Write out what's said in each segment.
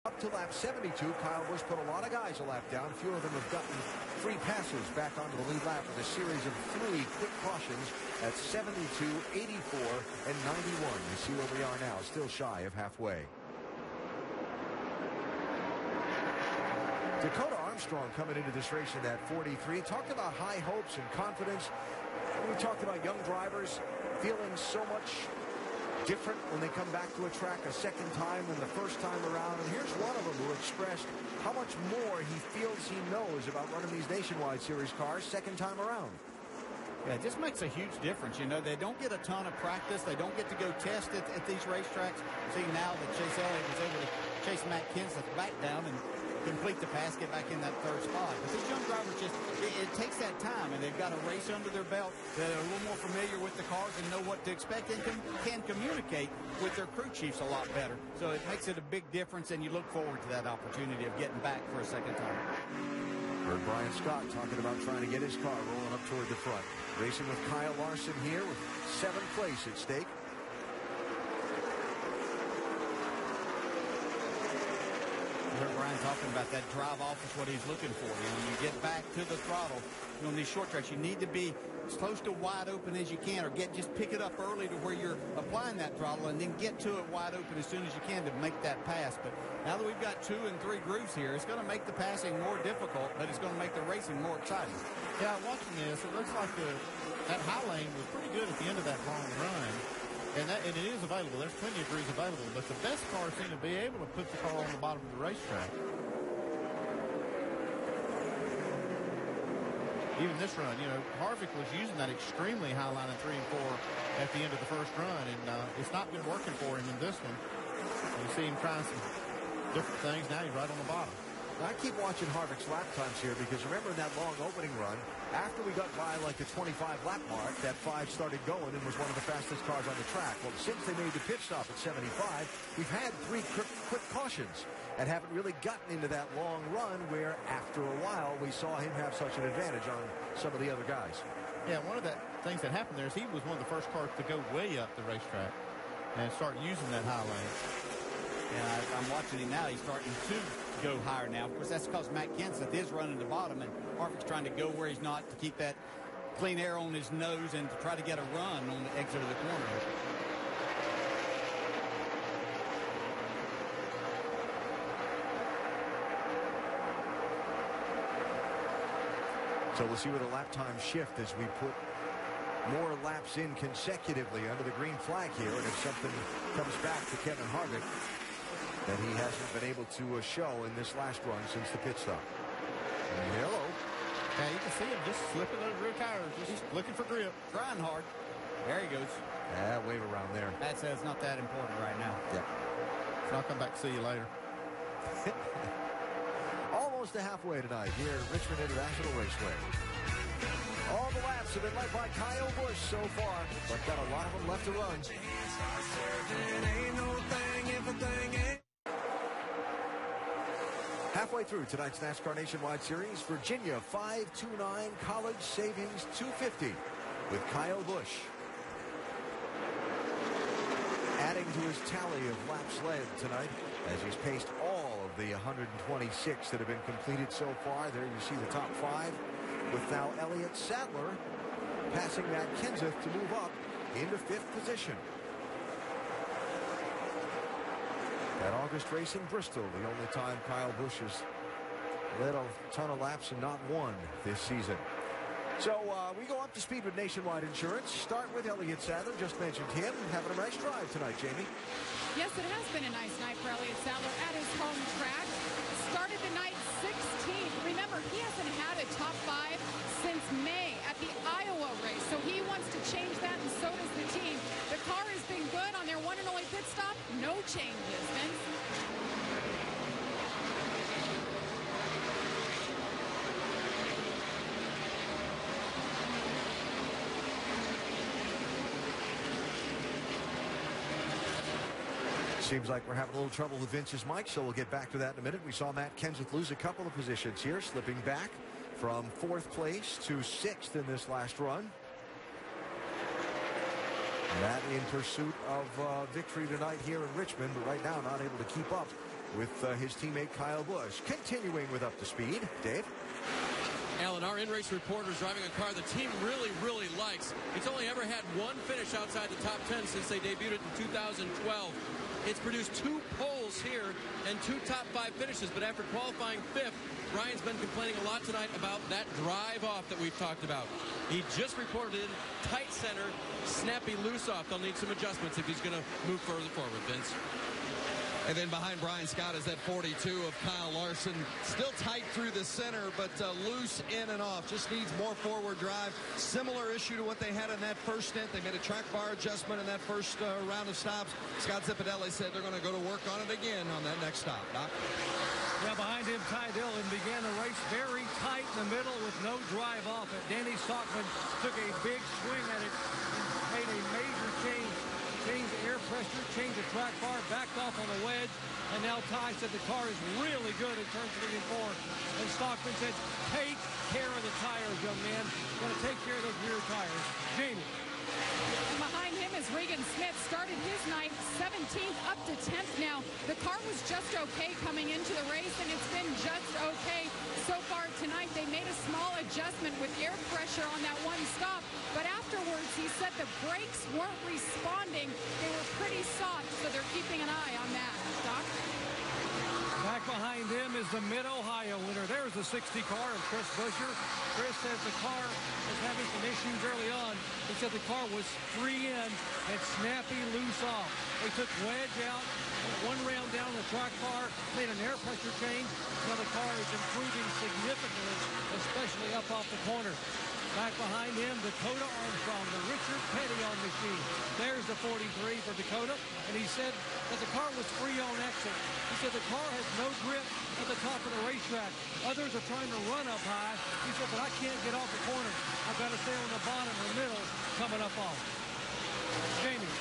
Up to lap 72, Kyle Busch put a lot of guys a lap down. Few of them have gotten free passes back onto the lead lap with a series of 3 quick cautions at 72, 84, and 91. You see where we are now, still shy of halfway. Dakota Armstrong coming into this race in that 43. Talked about high hopes and confidence. We talked about young drivers feeling so much different when they come back to a track a second time than the first time around. And here's one of them who expressed how much more he feels he knows about running these Nationwide Series cars second time around. Yeah, it just makes a huge difference. You know, they don't get a ton of practice. They don't get to go test at these racetracks. See now that Chase Elliott was able to chase Matt Kenseth back down and complete the pass, get back in that third spot. But these young drivers just, it takes that time, and they've got a race under their belt. They're a little more familiar with the cars and know what to expect and can communicate with their crew chiefs a lot better. So it makes it a big difference, and you look forward to that opportunity of getting back for a second time. Heard Brian Scott talking about trying to get his car rolling up toward the front. Racing with Kyle Larson here with 7th place at stake. Brian talking about that drive off is what he's looking for. You know, you get back to the throttle. You know, on these short tracks, you need to be as close to wide open as you can, or just pick it up early to where you're applying that throttle, and then get to it wide open as soon as you can to make that pass. But now that we've got 2 and 3 grooves here, it's going to make the passing more difficult, but it's going to make the racing more exciting. Yeah, watching this, it looks like that high lane was pretty good at the end of that long run. And it is available. There's plenty of grooves available. But the best cars seem to be able to put the car on the bottom of the racetrack. Even this run, you know, Harvick was using that extremely high line in 3 and 4 at the end of the first run. And it's not been working for him in this one. You see him trying some different things. Now he's right on the bottom. I keep watching Harvick's lap times here because remember in that long opening run, after we got by like the 25 lap mark, that 5 started going and was one of the fastest cars on the track. Well, since they made the pit stop at 75, we've had 3 quick cautions and haven't really gotten into that long run where after a while we saw him have such an advantage on some of the other guys. Yeah, one of the things that happened there is he was one of the first cars to go way up the racetrack and start using that high lane. Yeah, I'm watching him now. He's starting to go higher now. Of course, that's because Matt Kenseth is running the bottom, and Harvick's trying to go where he's not to keep that clean air on his nose and to try to get a run on the exit of the corner. So we'll see where the lap time shift as we put more laps in consecutively under the green flag here, and if something comes back to Kevin Harvick that he hasn't been able to show in this last run since the pit stop. And hello. Yeah, you can see him just slipping those rear tires, just looking for grip. Trying hard. There he goes. Yeah, wave around there. That says not that important right now. Yeah. So I'll come back to see you later. Almost to halfway tonight here at Richmond International Raceway. All the laps have been led by Kyle Busch so far, but got a lot of them left to run. Halfway through tonight's NASCAR Nationwide Series, Virginia 529 College Savings 250 with Kyle Busch. Adding to his tally of laps led tonight as he's paced all of the 126 that have been completed so far. There you see the top 5 with now Elliott Sadler passing Matt Kenseth to move up into 5th position. At August race in Bristol, the only time Kyle Busch has led a ton of laps and not won this season. So we go up to speed with Nationwide Insurance. Start with Elliott Sadler. Just mentioned him. Having a nice drive tonight, Jamie. Yes, it has been a nice night for Elliott Sadler at his home track. Started the night 16th. Remember, he hasn't had a top 5 since May at the Iowa race. So he wants to change that, and so does the team. The car has been good on their one and only pit stop. No changes, Vince. Seems like we're having a little trouble with Vince's mic, so we'll get back to that in a minute. We saw Matt Kenseth lose a couple of positions here, slipping back from 4th place to 6th in this last run. Matt in pursuit of victory tonight here in Richmond, but right now not able to keep up with his teammate Kyle Busch. Continuing with Up to Speed, Dave. Alan, our in-race reporter is driving a car the team really, really likes. It's only ever had one finish outside the top 10 since they debuted it in 2012. It's produced 2 poles here and 2 top 5 finishes, but after qualifying 5th, Ryan's been complaining a lot tonight about that drive off that we've talked about. He just reported in tight center, snappy loose off. They'll need some adjustments if he's going to move further forward, Vince. And then behind Brian Scott is that 42 of Kyle Larson. Still tight through the center, but loose in and off. Just needs more forward drive. Similar issue to what they had in that first stint. They made a track bar adjustment in that first round of stops. Scott Zipadelli said they're going to go to work on it again on that next stop. Doc? Yeah, behind him, Ty Dillon began the race very tight in the middle with no drive off it. Danny Stockman took a big swing at it, made a major change. Changed the air pressure, changed the track bar, backed off on the wedge, and now Ty said the car is really good in turn 3 and 4. And Stockman said, take care of the tires, young man. Got to take care of those rear tires. Jamie. And behind him is Regan Smith. Started his night 17th up to 10th now. The car was just okay coming into the race, and it's been just okay so far tonight. They made a small adjustment with air pressure on that one stop, but afterwards he said the brakes weren't responding. They were pretty soft, so they're keeping an eye on that. Doc? Back behind him is the Mid-Ohio winner. There's the 60 car of Chris Buescher. Chris says the car was having some issues early on. He said the car was free in and snappy loose off. They took wedge out, went 1 round down the track bar, made an air pressure change. Now the car is improving significantly, especially up off the corner. Back behind him, Dakota Armstrong, the Richard Petty on machine. There's the 43 for Dakota, and he said that the car was free on exit. He said the car has no grip at the top of the racetrack. Others are trying to run up high. He said, but I can't get off the corner. I've got to stay on the bottom or middle coming up off. Jamie.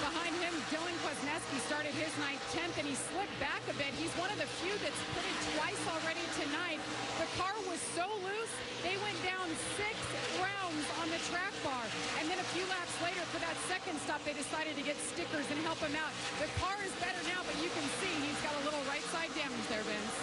Behind him, Dylan Kwasniewski started his night 10th, and he slipped back a bit. He's one of the few that's put it twice already tonight. The car was so loose, they went down 6 rounds on the track bar. And then a few laps later for that second stop, they decided to get stickers and help him out. The car is better now, but you can see he's got a little right side damage there, Vince.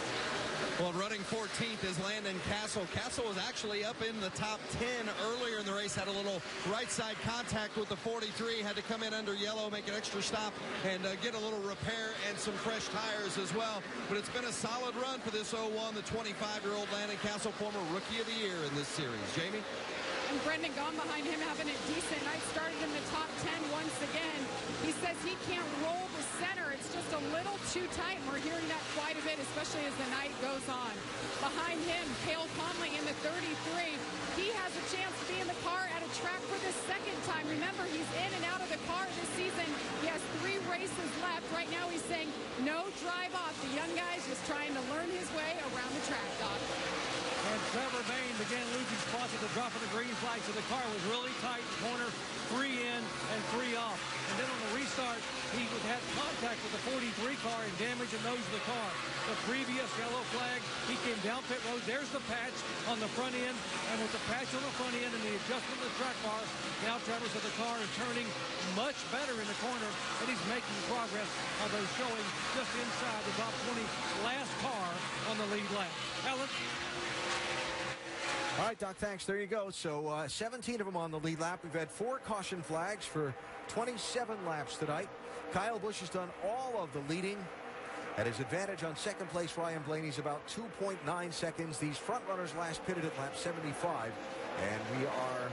Well, running 14th is Landon Castle. Castle was actually up in the top 10 earlier in the race, had a little right side contact with the 43, had to come in under yellow, make an extra stop, and get a little repair and some fresh tires as well. But it's been a solid run for this 01, the 25-year-old Landon Castle, former Rookie of the Year in this series. Jamie? And Brendan Gaughan behind him having a decent night, started in the top 10 once again. He says he can't roll the center. It's just a little too tight, and we're hearing that quite a bit, especially as the night goes on. Behind him, Cale Conley in the 33. He has a chance to be in the car at a track for the second time. Remember, he's in and out of the car this season. He has 3 races left. Right now he's saying no drive off. The young guy's just trying to learn his way around the track, Doc. And Trevor Bain began losing spots at the drop of the green flag, so the car was really tight corner, 3 in and 3 off. And then on the restart, he had contact with the 43 car and damaged the nose of the car. The previous yellow flag, he came down pit road. There's the patch on the front end, and with the patch on the front end and the adjustment of the track bar, now Trevor said the car is turning much better in the corner, and he's making progress, although showing just inside the top 20 last car on the lead lap. Alan? All right, Doc, thanks. There you go. So 17 of them on the lead lap. We've had 4 caution flags for 27 laps tonight. Kyle Busch has done all of the leading. At his advantage on second place, Ryan Blaney's about 2.9 seconds. These front runners last pitted at lap 75. And we are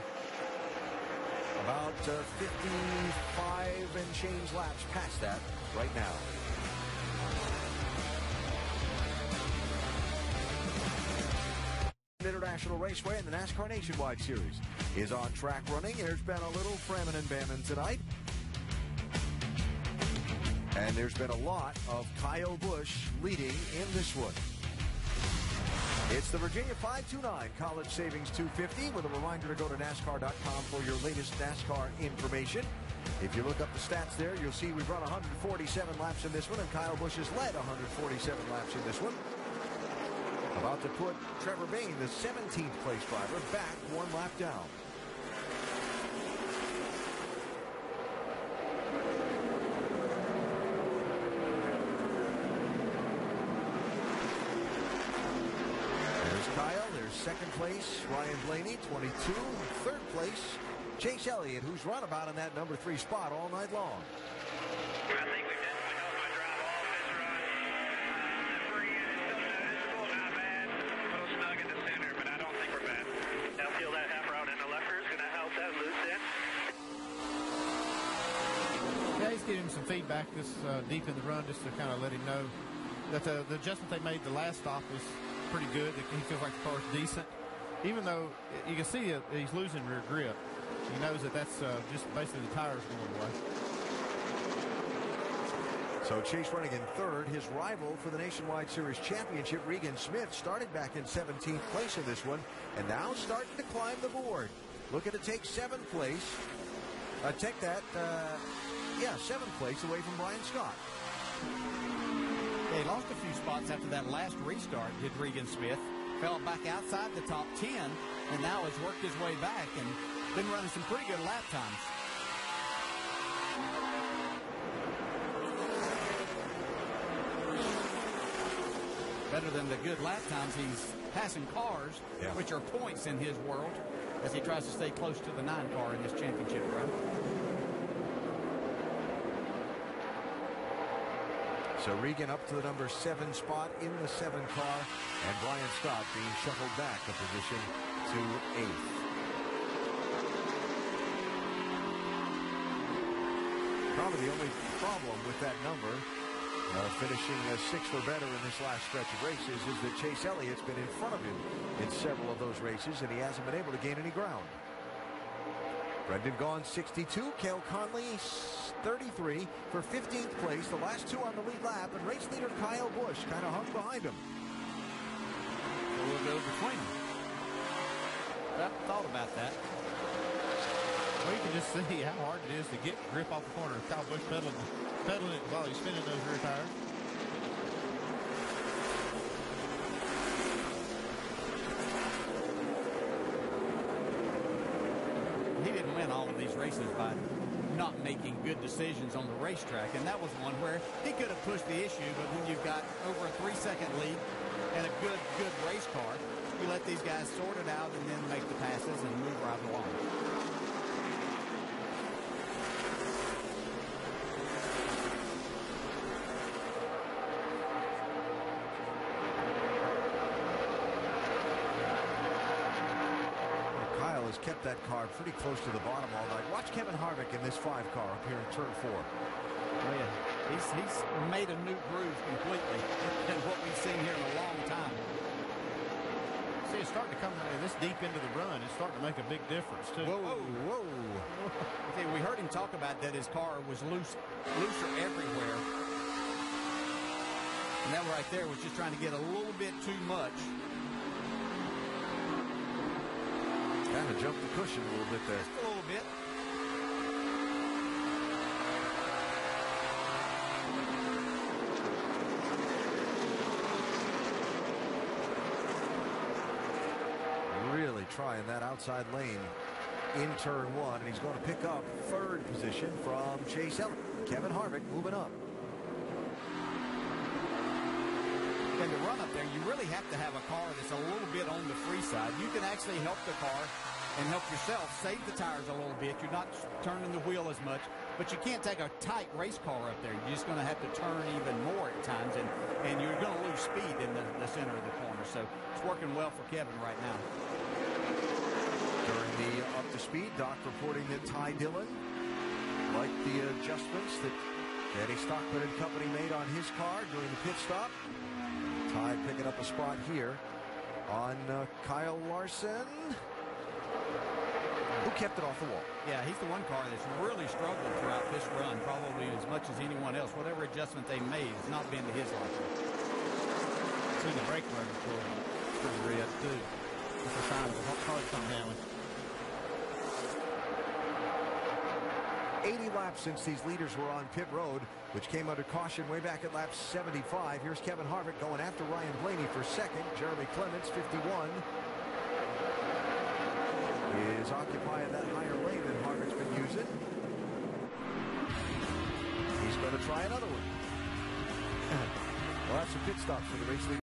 about 55 and change laps past that right now. International Raceway and the NASCAR Nationwide Series is on track running. There's been a little framming and bamming tonight. And there's been a lot of Kyle Busch leading in this one. It's the Virginia 529 College Savings 250 with a reminder to go to NASCAR.com for your latest NASCAR information. If you look up the stats there, you'll see we've run 147 laps in this one, and Kyle Busch has led 147 laps in this one. About to put Trevor Bain, the 17th place driver, back 1 lap down. Second place, Ryan Blaney, 22. Third place, Chase Elliott, who's run about in that number 3 spot all night long. I think we've definitely helped my drive off this run. Free it's still not bad. A little snug in the center, but I don't think we're bad. I feel that half route in the lefter is going to help that loose in. Yeah, he's giving him some feedback this deep in the run just to kind of let him know that the adjustment they made the last stop was pretty good. He feels like the car's decent. Even though you can see he's losing rear grip, he knows that that's just basically the tires going away. So Chase running in third. His rival for the Nationwide Series Championship, Regan Smith, started back in 17th place in this one and now starting to climb the board. Looking to take 7th place. Take that, 7th place away from Brian Scott. He lost a few spots after that last restart, did Regan Smith. Fell back outside the top 10 and now has worked his way back and been running some pretty good lap times. Better than the good lap times. He's passing cars, which are points in his world, as he tries to stay close to the 9 car in this championship run. So Regan up to the number 7 spot in the 7 car, and Brian Scott being shuffled back a position to 8th. Probably the only problem with that number, finishing 6th or better in this last stretch of races, is that Chase Elliott's been in front of him in several of those races, and he hasn't been able to gain any ground. Brendan Gaughan, 62. Cale Conley, 33 for 15th place. The last 2 on the lead lap, and race leader Kyle Busch kind of hung behind him. A little bit between them. Thought about that. Well, you can just see how hard it is to get grip off the corner. Kyle Busch pedaling it while he's spinning those rear tires. He didn't win all of these races by not making good decisions on the racetrack, and that was one where he could have pushed the issue, but when you've got over a 3-second lead and a good race car, you let these guys sort it out and then make the passes and move right along. Has kept that car pretty close to the bottom all night. Watch Kevin Harvick in this 5 car up here in turn 4. Oh, yeah. He's made a new groove completely than what we've seen here in a long time. See, it's starting to come this deep into the run. It's starting to make a big difference, too. Whoa. Okay, we heard him talk about that his car was looser everywhere. And that right there was just trying to get a little bit too much. Kind of jumped the cushion a little bit there. Just a little bit. Really trying that outside lane in turn 1, and he's going to pick up 3rd position from Chase Elliott. Kevin Harvick moving up. And to run up there, you really have to have a car that's a little bit on the free side. You can actually help the car and help yourself save the tires a little bit. You're not turning the wheel as much, but you can't take a tight race car up there. You're just going to have to turn even more at times, and you're going to lose speed in the center of the corner. So it's working well for Kevin right now. During the up to speed, Doc reporting that Ty Dillon liked the adjustments that Danny Stockman and company made on his car during the pit stop. Ty picking up a spot here on Kyle Larson, who kept it off the wall. Yeah, he's the one car that's really struggled throughout this run, probably as much as anyone else. Whatever adjustment they made has not been to his liking. See the brake rudder pretty red, too. That's a sign of the car's coming down. 80 laps since these leaders were on pit road, which came under caution way back at lap 75. Here's Kevin Harvick going after Ryan Blaney for 2nd. Jeremy Clements, 51, is occupying that higher lane that Harvick's been using. He's going to try another one. Well, that's some pit stops for the race leader.